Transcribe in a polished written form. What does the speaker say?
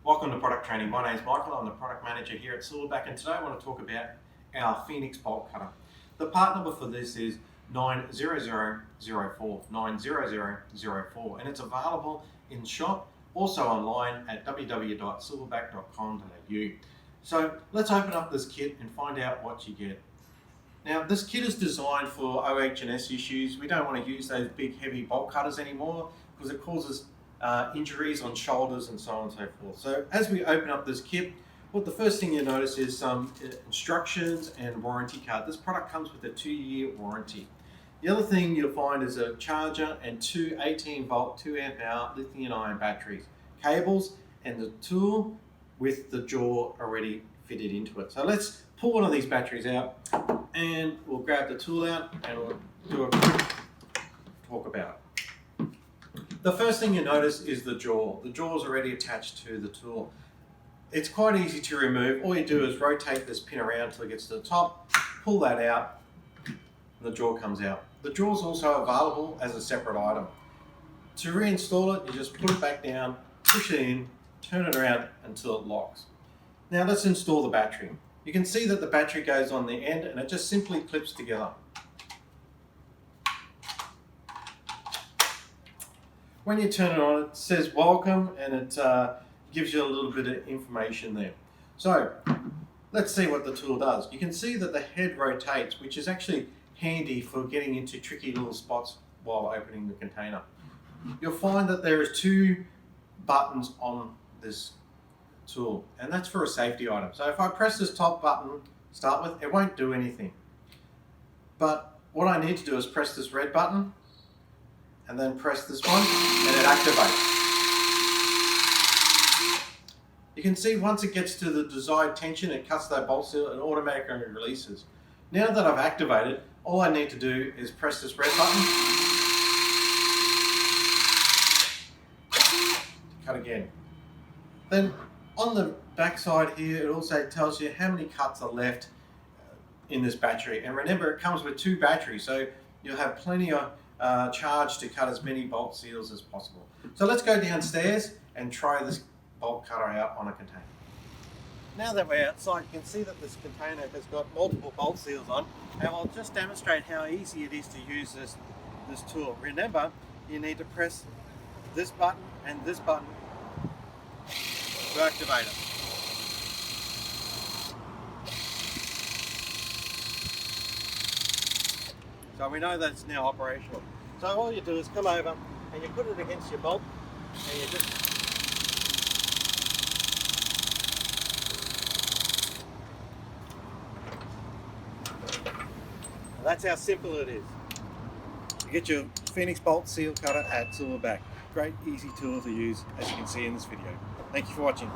Welcome to Product Training. My name is Michael. I'm the Product Manager here at Silverback, and today I want to talk about our Phoenix bolt cutter. The part number for this is 90004, 90004, and it's available in shop, also online at www.silverback.com.au. So let's open up this kit and find out what you get. Now, this kit is designed for OH&S issues. We don't want to use those big heavy bolt cutters anymore because it causes injuries on shoulders and so on and so forth. So as we open up this kit, the first thing you notice is some instructions and warranty card. This product comes with a 2-year warranty. The other thing you'll find is a charger and two 18-volt, 2-amp-hour lithium-ion batteries, cables, and the tool with the jaw already fitted into it. So let's pull one of these batteries out and we'll grab the tool out and we'll do a quick talk about it. The first thing you notice is the jaw. The jaw is already attached to the tool. It's quite easy to remove. All you do is rotate this pin around until it gets to the top, pull that out, and the jaw comes out. The jaw is also available as a separate item. To reinstall it, you just put it back down, push it in, turn it around until it locks. Now let's install the battery. You can see that the battery goes on the end and it just simply clips together. When you turn it on, it says welcome and it gives you a little bit of information there. So let's see what the tool does. You can see that the head rotates, which is actually handy for getting into tricky little spots while opening the container. You'll find that there is 2 buttons on this tool, and that's for a safety item. So if I press this top button to start with, it won't do anything. But what I need to do is press this red button and then press this one and it activates. You can see once it gets to the desired tension, it cuts that bolt seal and automatically releases. Now that I've activated, all I need to do is press this red button, cut again. Then on the back side here, it also tells you how many cuts are left in this battery. And remember, it comes with 2 batteries, so you'll have plenty of charge to cut as many bolt seals as possible. So let's go downstairs and try this bolt cutter out on a container. Now that we're outside, you can see that this container has got multiple bolt seals on, and I'll just demonstrate how easy it is to use this tool. Remember, you need to press this button and this button to activate it. So we know that it's now operational. So all you do is come over and you put it against your bolt and you just that's how simple it is. You get your Phoenix bolt seal cutter at Silverback. Great easy tool to use, as you can see in this video. Thank you for watching.